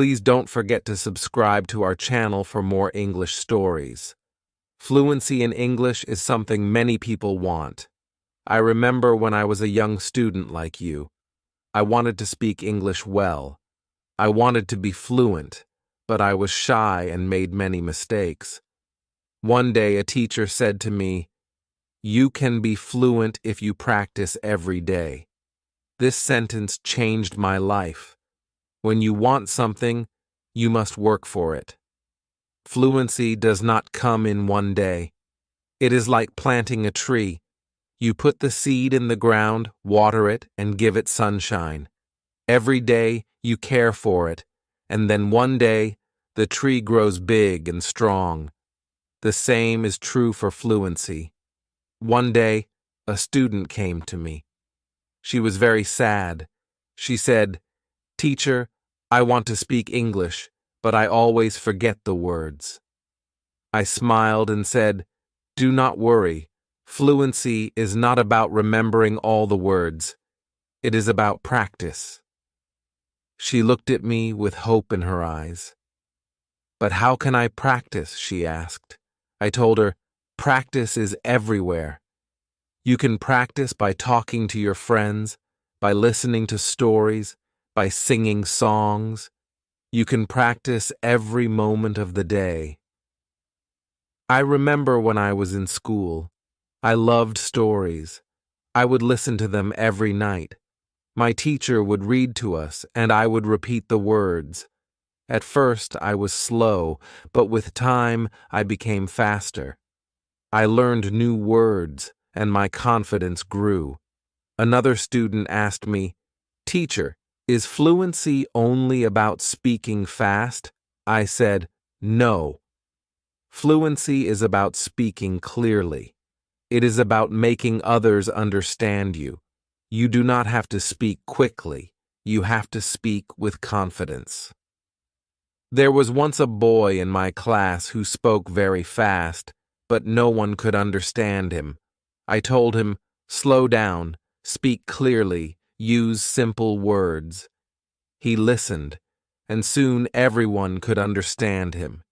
Please don't forget to subscribe to our channel for more English stories. Fluency in English is something many people want. I remember when I was a young student like you. I wanted to speak English well. I wanted to be fluent, but I was shy and made many mistakes. One day a teacher said to me, "You can be fluent if you practice every day." This sentence changed my life. When you want something, you must work for it. Fluency does not come in one day. It is like planting a tree. You put the seed in the ground, water it, and give it sunshine. Every day you care for it, and then one day the tree grows big and strong. The same is true for fluency. One day, a student came to me. She was very sad. She said, "Teacher, I want to speak English, but I always forget the words." I smiled and said, "Do not worry. Fluency is not about remembering all the words. It is about practice." She looked at me with hope in her eyes. "But how can I practice?" she asked. I told her, "Practice is everywhere. You can practice by talking to your friends, by listening to stories, by singing songs. You can practice every moment of the day." I remember when I was in school. I loved stories. I would listen to them every night. My teacher would read to us, and I would repeat the words. At first, I was slow, but with time, I became faster. I learned new words, and my confidence grew. Another student asked me, "Teacher, is fluency only about speaking fast?" I said, "No. Fluency is about speaking clearly. It is about making others understand you. You do not have to speak quickly. You have to speak with confidence." There was once a boy in my class who spoke very fast, but no one could understand him. I told him, "Slow down, speak clearly, use simple words." He listened, and soon everyone could understand him.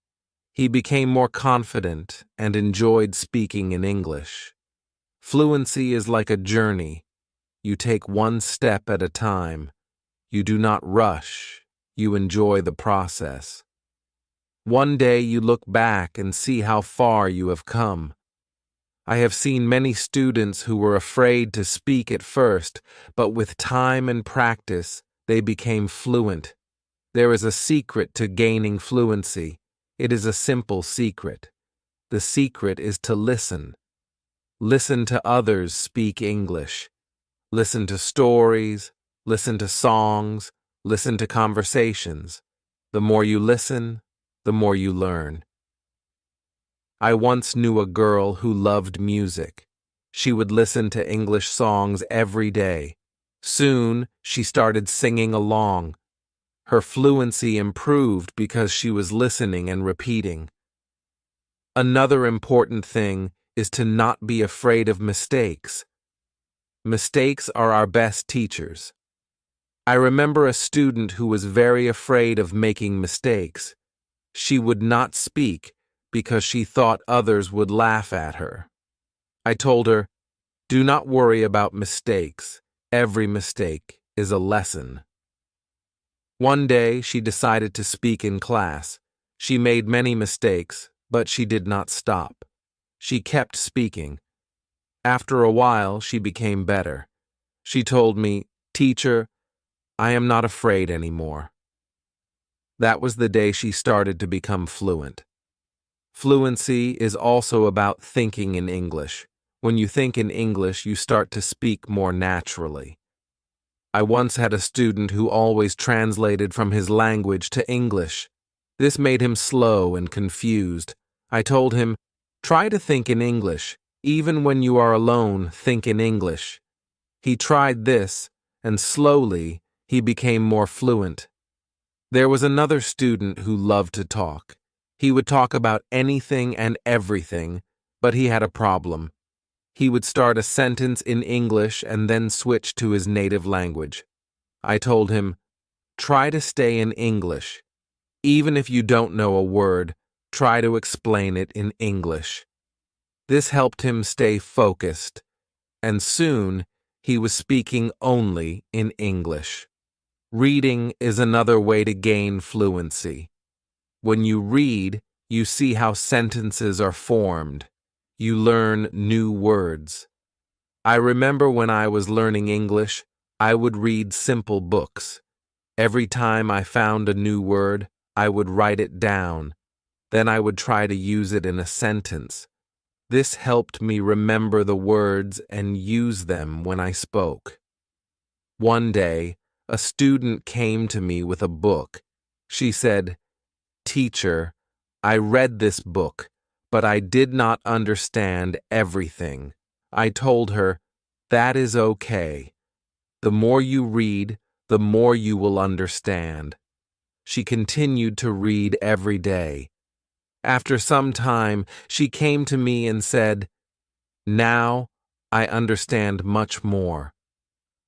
He became more confident and enjoyed speaking in English. Fluency is like a journey. You take one step at a time. You do not rush. You enjoy the process. One day you look back and see how far you have come. I have seen many students who were afraid to speak at first, but with time and practice, they became fluent. There is a secret to gaining fluency. It is a simple secret. The secret is to listen. Listen to others speak English. Listen to stories, listen to songs, listen to conversations. The more you listen, the more you learn. I once knew a girl who loved music. She would listen to English songs every day. Soon, she started singing along. Her fluency improved because she was listening and repeating. Another important thing is to not be afraid of mistakes. Mistakes are our best teachers. I remember a student who was very afraid of making mistakes. She would not speak because she thought others would laugh at her. I told her, "Do not worry about mistakes. Every mistake is a lesson." One day, she decided to speak in class. She made many mistakes, but she did not stop. She kept speaking. After a while, she became better. She told me, "Teacher, I am not afraid anymore." That was the day she started to become fluent. Fluency is also about thinking in English. When you think in English, you start to speak more naturally. I once had a student who always translated from his language to English. This made him slow and confused. I told him, "Try to think in English. Even when you are alone, think in English." He tried this, and slowly, he became more fluent. There was another student who loved to talk. He would talk about anything and everything, but he had a problem. He would start a sentence in English and then switch to his native language. I told him, "Try to stay in English. Even if you don't know a word, try to explain it in English. This helped him stay focused, and soon he was speaking only in English. Reading is another way to gain fluency. When you read, you see how sentences are formed. You learn new words. I remember when I was learning English, I would read simple books. Every time I found a new word, I would write it down. Then I would try to use it in a sentence. This helped me remember the words and use them when I spoke. One day, a student came to me with a book. She said, "Teacher, I read this book, but I did not understand everything." I told her, "That is okay. The more you read, the more you will understand." She continued to read every day. After some time, she came to me and said, "Now I understand much more."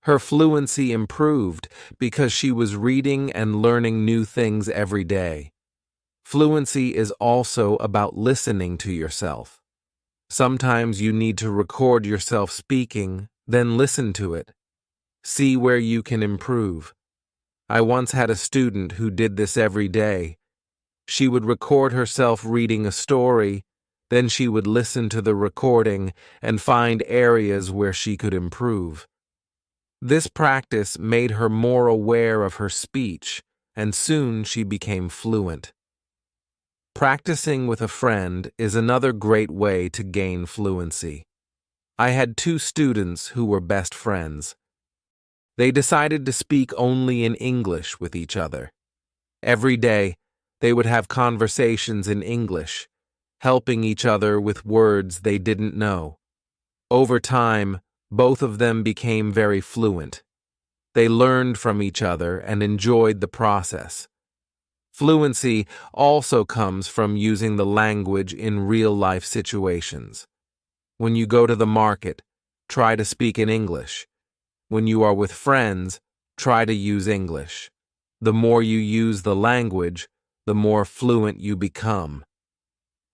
Her fluency improved because she was reading and learning new things every day. Fluency is also about listening to yourself. Sometimes you need to record yourself speaking, then listen to it. See where you can improve. I once had a student who did this every day. She would record herself reading a story, then she would listen to the recording and find areas where she could improve. This practice made her more aware of her speech, and soon she became fluent. Practicing with a friend is another great way to gain fluency. I had two students who were best friends. They decided to speak only in English with each other. Every day, they would have conversations in English, helping each other with words they didn't know. Over time, both of them became very fluent. They learned from each other and enjoyed the process. Fluency also comes from using the language in real-life situations. When you go to the market, try to speak in English. When you are with friends, try to use English. The more you use the language, the more fluent you become.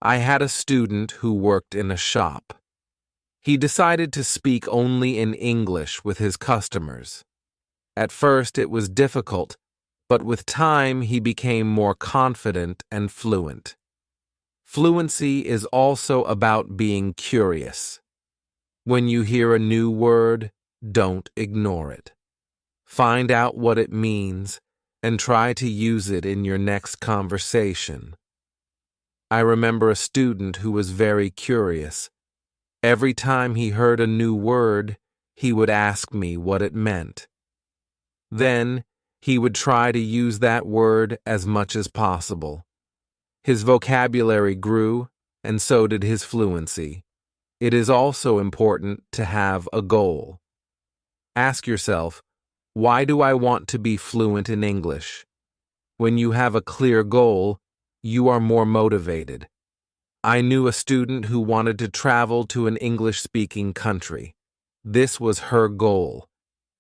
I had a student who worked in a shop. He decided to speak only in English with his customers. At first it was difficult, but with time he became more confident and fluent. Fluency is also about being curious. When you hear a new word, don't ignore it. Find out what it means and try to use it in your next conversation. I remember a student who was very curious. Every time he heard a new word, he would ask me what it meant. Then, he would try to use that word as much as possible. His vocabulary grew, and so did his fluency. It is also important to have a goal. Ask yourself, why do I want to be fluent in English? When you have a clear goal, you are more motivated. I knew a student who wanted to travel to an English-speaking country. This was her goal.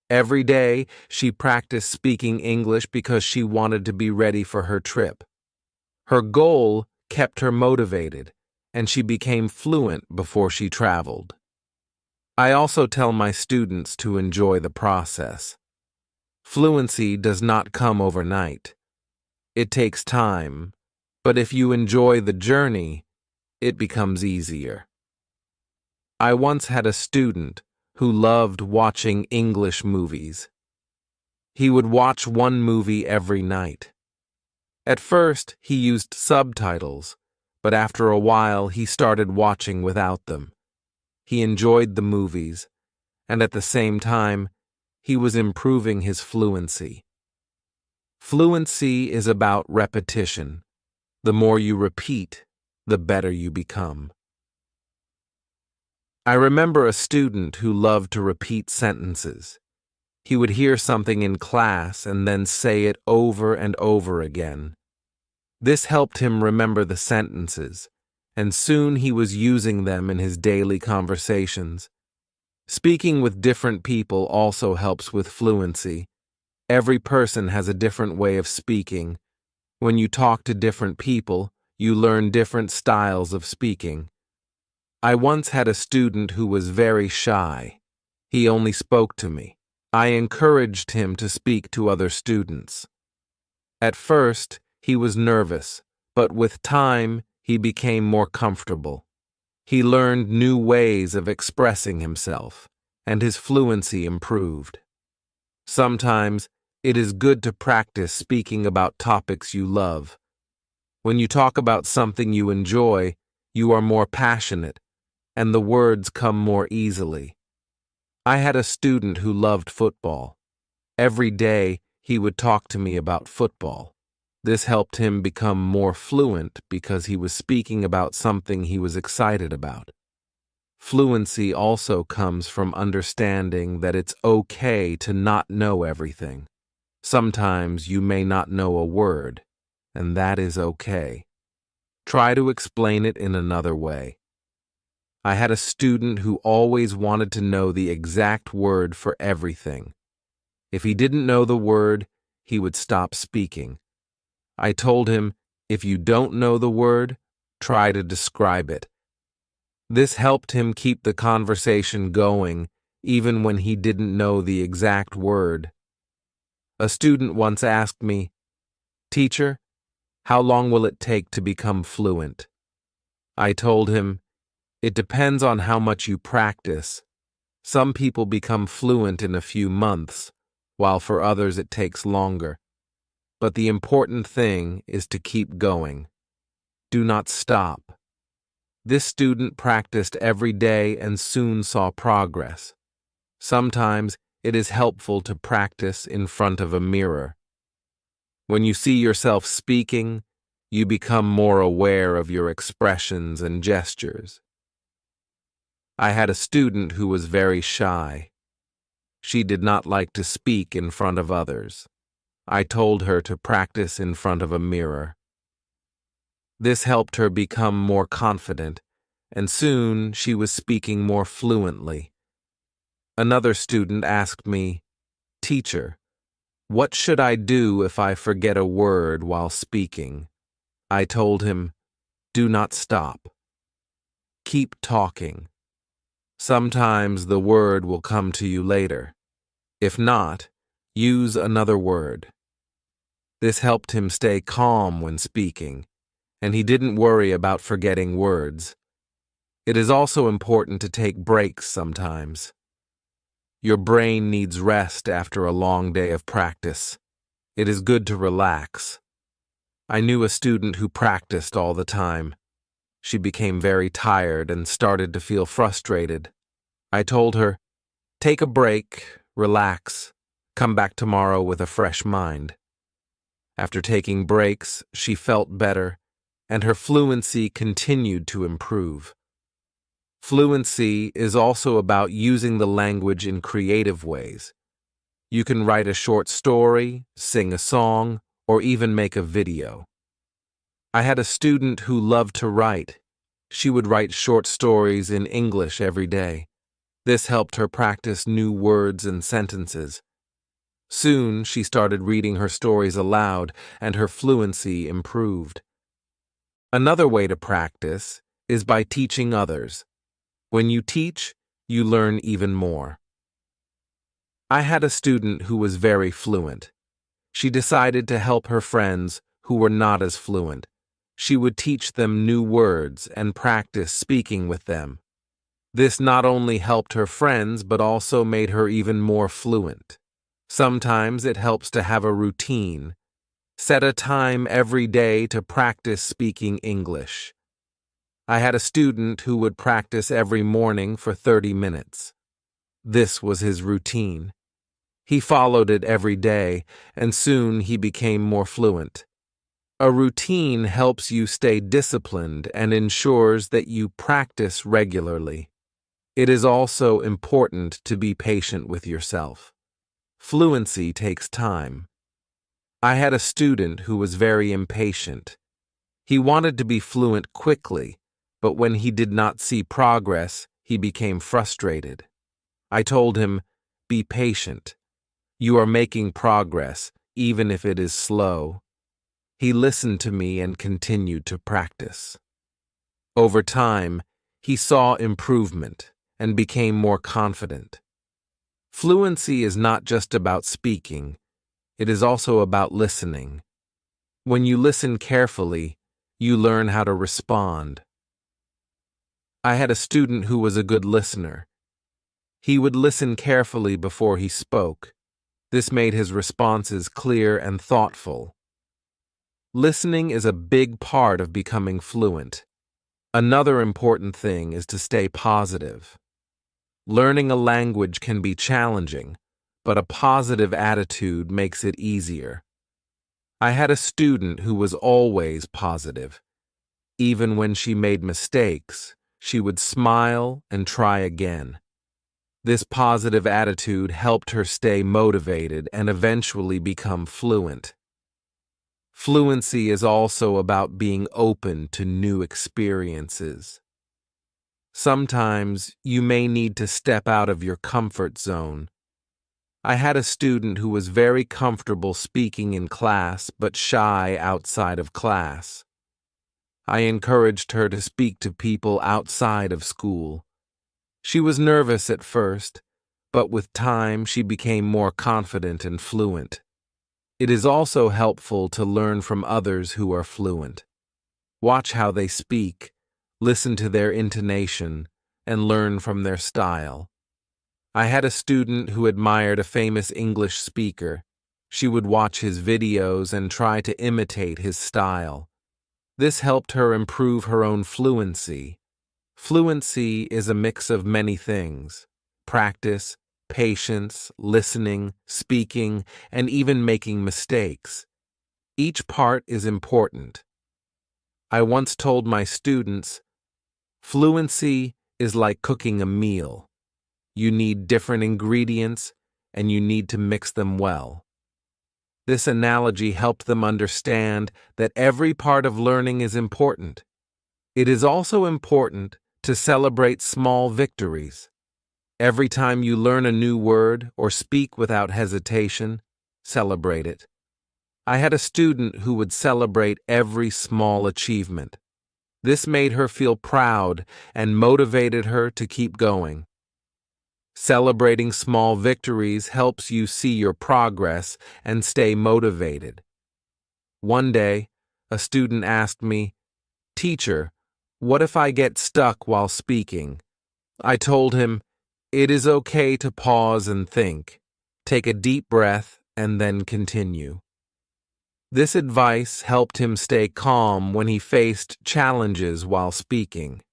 Every day, she practiced speaking English because she wanted to be ready for her trip. Her goal kept her motivated, and she became fluent before she traveled. I also tell my students to enjoy the process. Fluency does not come overnight. It takes time, but if you enjoy the journey, it becomes easier. I once had a student who loved watching English movies. He would watch one movie every night. At first, he used subtitles, but after a while he started watching without them. He enjoyed the movies, and at the same time, he was improving his fluency. Fluency is about repetition. The more you repeat, the better you become. I remember a student who loved to repeat sentences. He would hear something in class and then say it over and over again. This helped him remember the sentences, and soon he was using them in his daily conversations. Speaking with different people also helps with fluency. Every person has a different way of speaking. When you talk to different people, you learn different styles of speaking. I once had a student who was very shy. He only spoke to me. I encouraged him to speak to other students. At first, he was nervous, but with time, he became more comfortable. He learned new ways of expressing himself, and his fluency improved. Sometimes, it is good to practice speaking about topics you love. When you talk about something you enjoy, you are more passionate, and the words come more easily. I had a student who loved football. Every day, he would talk to me about football. This helped him become more fluent because he was speaking about something he was excited about. Fluency also comes from understanding that it's okay to not know everything. Sometimes you may not know a word, and that is okay. Try to explain it in another way. I had a student who always wanted to know the exact word for everything. If he didn't know the word, he would stop speaking. I told him, if you don't know the word, try to describe it. This helped him keep the conversation going, even when he didn't know the exact word. A student once asked me, "Teacher, how long will it take to become fluent?" I told him, "It depends on how much you practice. Some people become fluent in a few months, while for others it takes longer. But the important thing is to keep going. Do not stop." This student practiced every day and soon saw progress. Sometimes it is helpful to practice in front of a mirror. When you see yourself speaking, you become more aware of your expressions and gestures. I had a student who was very shy. She did not like to speak in front of others. I told her to practice in front of a mirror. This helped her become more confident, and soon she was speaking more fluently. Another student asked me, "Teacher, what should I do if I forget a word while speaking?" I told him, "Do not stop. Keep talking. Sometimes the word will come to you later. If not, use another word." This helped him stay calm when speaking, and he didn't worry about forgetting words. It is also important to take breaks sometimes. Your brain needs rest after a long day of practice. It is good to relax. I knew a student who practiced all the time. She became very tired and started to feel frustrated. I told her, "Take a break, relax, come back tomorrow with a fresh mind." After taking breaks, she felt better, and her fluency continued to improve. Fluency is also about using the language in creative ways. You can write a short story, sing a song, or even make a video. I had a student who loved to write. She would write short stories in English every day. This helped her practice new words and sentences. Soon, she started reading her stories aloud, and her fluency improved. Another way to practice is by teaching others. When you teach, you learn even more. I had a student who was very fluent. She decided to help her friends who were not as fluent. She would teach them new words and practice speaking with them. This not only helped her friends, but also made her even more fluent. Sometimes it helps to have a routine. Set a time every day to practice speaking English. I had a student who would practice every morning for 30 minutes. This was his routine. He followed it every day, and soon he became more fluent. A routine helps you stay disciplined and ensures that you practice regularly. It is also important to be patient with yourself. Fluency takes time. I had a student who was very impatient. He wanted to be fluent quickly, but when he did not see progress, he became frustrated. I told him, "Be patient. You are making progress, even if it is slow." He listened to me and continued to practice. Over time, he saw improvement and became more confident. Fluency is not just about speaking, it is also about listening. When you listen carefully, you learn how to respond. I had a student who was a good listener. He would listen carefully before he spoke. This made his responses clear and thoughtful. Listening is a big part of becoming fluent. Another important thing is to stay positive. Learning a language can be challenging, but a positive attitude makes it easier. I had a student who was always positive. Even when she made mistakes, she would smile and try again. This positive attitude helped her stay motivated and eventually become fluent. Fluency is also about being open to new experiences. Sometimes you may need to step out of your comfort zone. I had a student who was very comfortable speaking in class but shy outside of class. I encouraged her to speak to people outside of school. She was nervous at first, but with time she became more confident and fluent. It is also helpful to learn from others who are fluent. Watch how they speak, listen to their intonation, and learn from their style. I had a student who admired a famous English speaker. She would watch his videos and try to imitate his style. This helped her improve her own fluency. Fluency is a mix of many things: practice, patience, listening, speaking, and even making mistakes. Each part is important. I once told my students, fluency is like cooking a meal. You need different ingredients, and you need to mix them well. This analogy helped them understand that every part of learning is important. It is also important to celebrate small victories. Every time you learn a new word or speak without hesitation, celebrate it. I had a student who would celebrate every small achievement. This made her feel proud and motivated her to keep going. Celebrating small victories helps you see your progress and stay motivated. One day, a student asked me, "Teacher, what if I get stuck while speaking?" I told him, "It is okay to pause and think. Take a deep breath and then continue." This advice helped him stay calm when he faced challenges while speaking.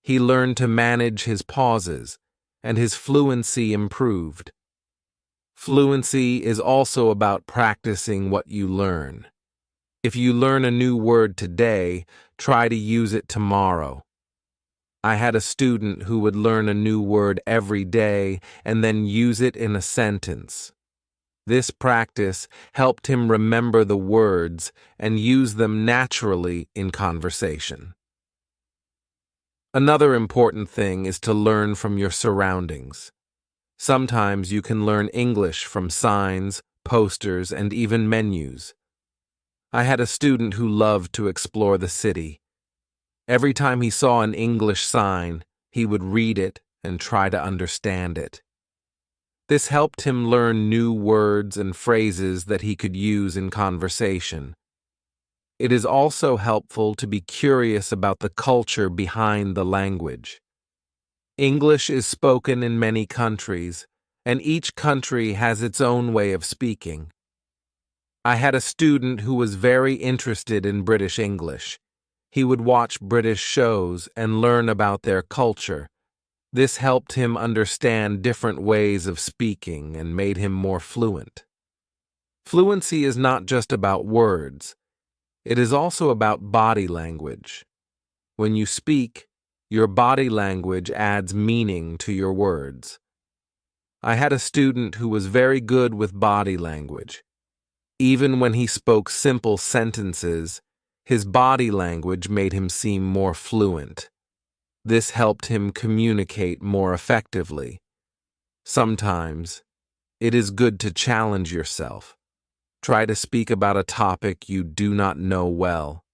He learned to manage his pauses, and his fluency improved. Fluency is also about practicing what you learn. If you learn a new word today, try to use it tomorrow. I had a student who would learn a new word every day and then use it in a sentence. This practice helped him remember the words and use them naturally in conversation. Another important thing is to learn from your surroundings. Sometimes you can learn English from signs, posters, and even menus. I had a student who loved to explore the city. Every time he saw an English sign, he would read it and try to understand it. This helped him learn new words and phrases that he could use in conversation. It is also helpful to be curious about the culture behind the language. English is spoken in many countries, and each country has its own way of speaking. I had a student who was very interested in British English. He would watch British shows and learn about their culture. This helped him understand different ways of speaking and made him more fluent. Fluency is not just about words. It is also about body language. When you speak, your body language adds meaning to your words. I had a student who was very good with body language. Even when he spoke simple sentences, his body language made him seem more fluent. This helped him communicate more effectively. Sometimes, it is good to challenge yourself. Try to speak about a topic you do not know well.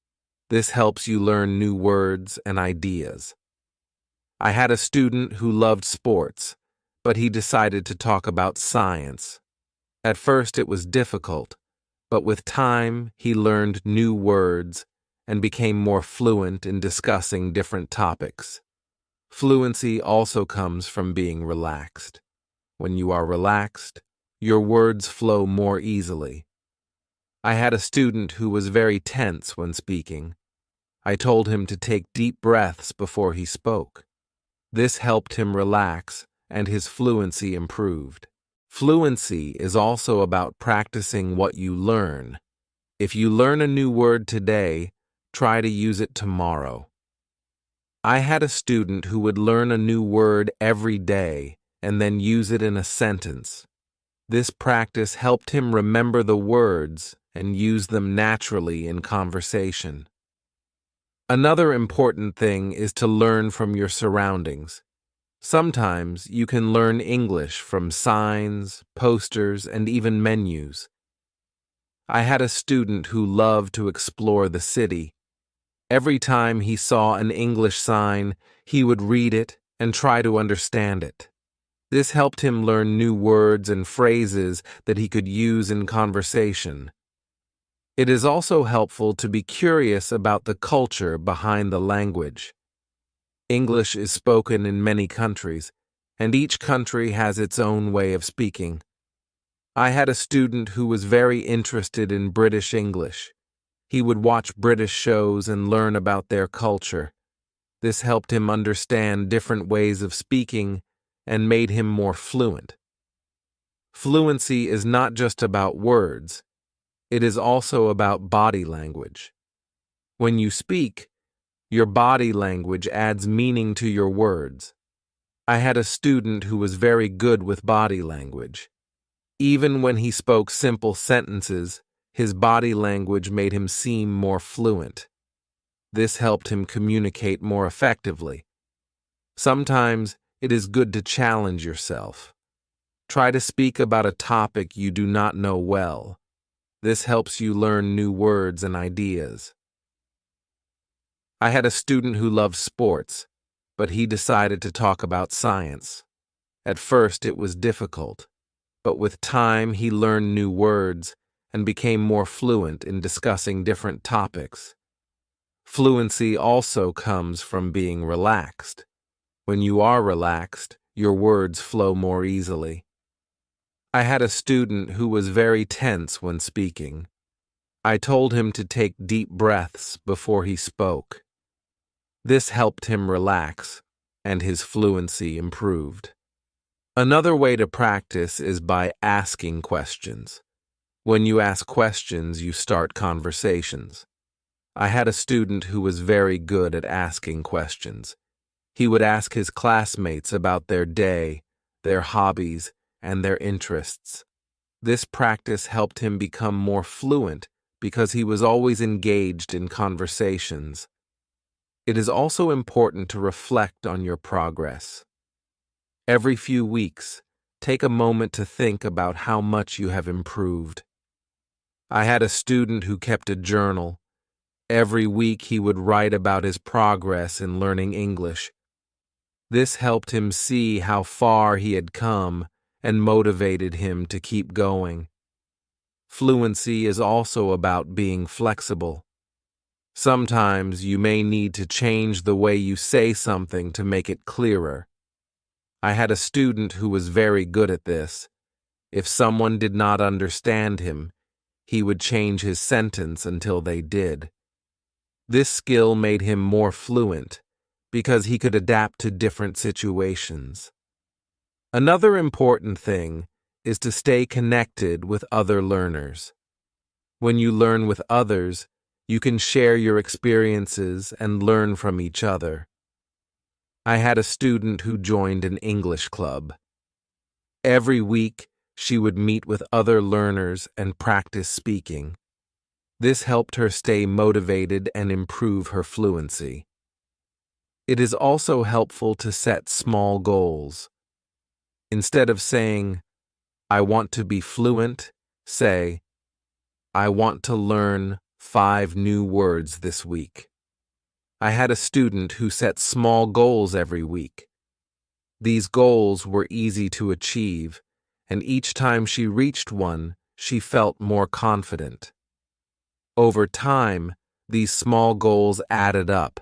This helps you learn new words and ideas. I had a student who loved sports, but he decided to talk about science. At first it was difficult, but with time he learned new words and became more fluent in discussing different topics. Fluency also comes from being relaxed. When you are relaxed, your words flow more easily. I had a student who was very tense when speaking. I told him to take deep breaths before he spoke. This helped him relax, and his fluency improved. Fluency is also about practicing what you learn. If you learn a new word today, try to use it tomorrow. I had a student who would learn a new word every day and then use it in a sentence. This practice helped him remember the words and use them naturally in conversation. Another important thing is to learn from your surroundings. Sometimes you can learn English from signs, posters, and even menus. I had a student who loved to explore the city. Every time he saw an English sign, he would read it and try to understand it. This helped him learn new words and phrases that he could use in conversation. It is also helpful to be curious about the culture behind the language. English is spoken in many countries, and each country has its own way of speaking. I had a student who was very interested in British English. He would watch British shows and learn about their culture. This helped him understand different ways of speaking and made him more fluent. Fluency is not just about words. It is also about body language. When you speak, your body language adds meaning to your words. I had a student who was very good with body language. Even when he spoke simple sentences, his body language made him seem more fluent. This helped him communicate more effectively. Sometimes it is good to challenge yourself. Try to speak about a topic you do not know well. This helps you learn new words and ideas. I had a student who loved sports, but he decided to talk about science. At first it was difficult, but with time he learned new words and became more fluent in discussing different topics. Fluency also comes from being relaxed. When you are relaxed, your words flow more easily. I had a student who was very tense when speaking. I told him to take deep breaths before he spoke. This helped him relax, and his fluency improved. Another way to practice is by asking questions. When you ask questions, you start conversations. I had a student who was very good at asking questions. He would ask his classmates about their day, their hobbies, and their interests. This practice helped him become more fluent because he was always engaged in conversations. It is also important to reflect on your progress. Every few weeks, take a moment to think about how much you have improved. I had a student who kept a journal. Every week he would write about his progress in learning English. This helped him see how far he had come and motivated him to keep going. Fluency is also about being flexible. Sometimes you may need to change the way you say something to make it clearer. I had a student who was very good at this. If someone did not understand him, he would change his sentence until they did. This skill made him more fluent because he could adapt to different situations. Another important thing is to stay connected with other learners. When you learn with others, you can share your experiences and learn from each other. I had a student who joined an English club. Every week, she would meet with other learners and practice speaking. This helped her stay motivated and improve her fluency. It is also helpful to set small goals. Instead of saying, "I want to be fluent," say, I want to learn 5 new words this week. I had a student who set small goals every week. These goals were easy to achieve, and each time she reached one, she felt more confident. Over time, these small goals added up,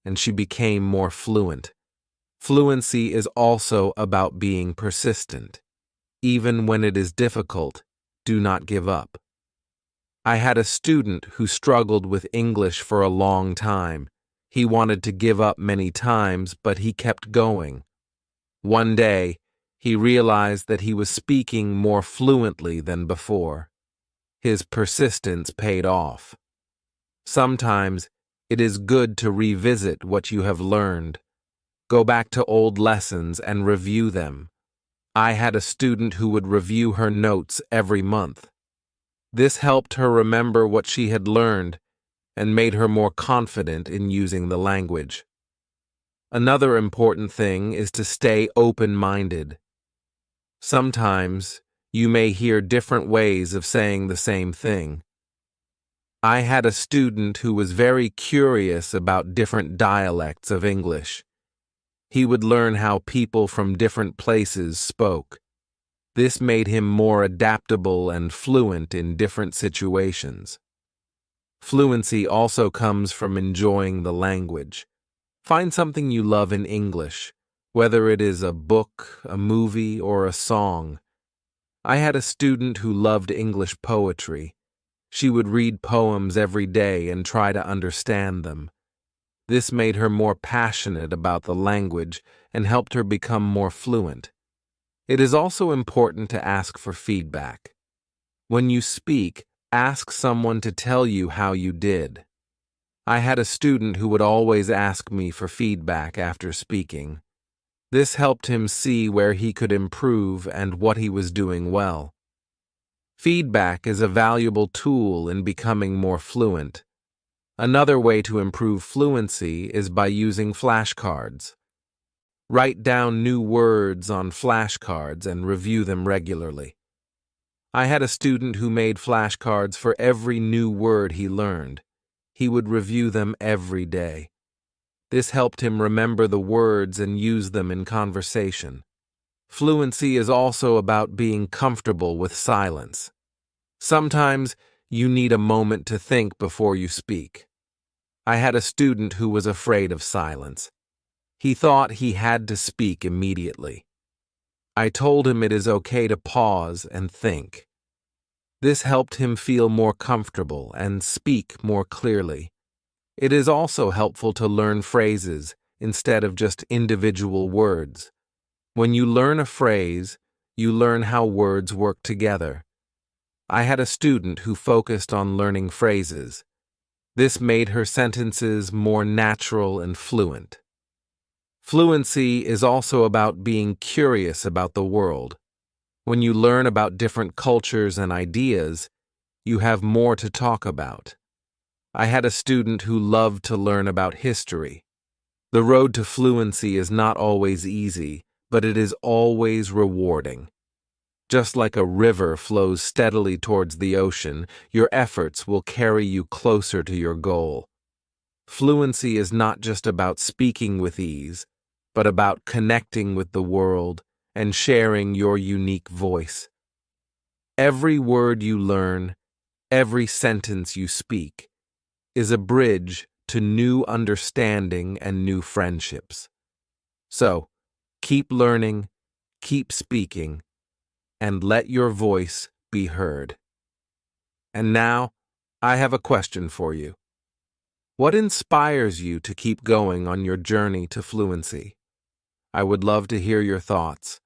and she became more fluent. Fluency is also about being persistent. Even when it is difficult, do not give up. I had a student who struggled with English for a long time. He wanted to give up many times, but he kept going. One day, he realized that he was speaking more fluently than before. His persistence paid off. Sometimes, it is good to revisit what you have learned. Go back to old lessons and review them. I had a student who would review her notes every month. This helped her remember what she had learned and made her more confident in using the language. Another important thing is to stay open-minded. Sometimes, you may hear different ways of saying the same thing. I had a student who was very curious about different dialects of English. He would learn how people from different places spoke. This made him more adaptable and fluent in different situations. Fluency also comes from enjoying the language. Find something you love in English, whether it is a book, a movie, or a song. I had a student who loved English poetry. She would read poems every day and try to understand them. This made her more passionate about the language and helped her become more fluent. It is also important to ask for feedback. When you speak, ask someone to tell you how you did. I had a student who would always ask me for feedback after speaking. This helped him see where he could improve and what he was doing well. Feedback is a valuable tool in becoming more fluent. Another way to improve fluency is by using flashcards. Write down new words on flashcards and review them regularly. I had a student who made flashcards for every new word he learned. He would review them every day. This helped him remember the words and use them in conversation. Fluency is also about being comfortable with silence. Sometimes you need a moment to think before you speak. I had a student who was afraid of silence. He thought he had to speak immediately. I told him it is okay to pause and think. This helped him feel more comfortable and speak more clearly. It is also helpful to learn phrases instead of just individual words. When you learn a phrase, you learn how words work together. I had a student who focused on learning phrases. This made her sentences more natural and fluent. Fluency is also about being curious about the world. When you learn about different cultures and ideas, you have more to talk about. I had a student who loved to learn about history. The road to fluency is not always easy, but it is always rewarding. Just like a river flows steadily towards the ocean, your efforts will carry you closer to your goal. Fluency is not just about speaking with ease, but about connecting with the world and sharing your unique voice. Every word you learn, every sentence you speak, is a bridge to new understanding and new friendships. So, keep learning, keep speaking, and let your voice be heard. And now, I have a question for you. What inspires you to keep going on your journey to fluency? I would love to hear your thoughts.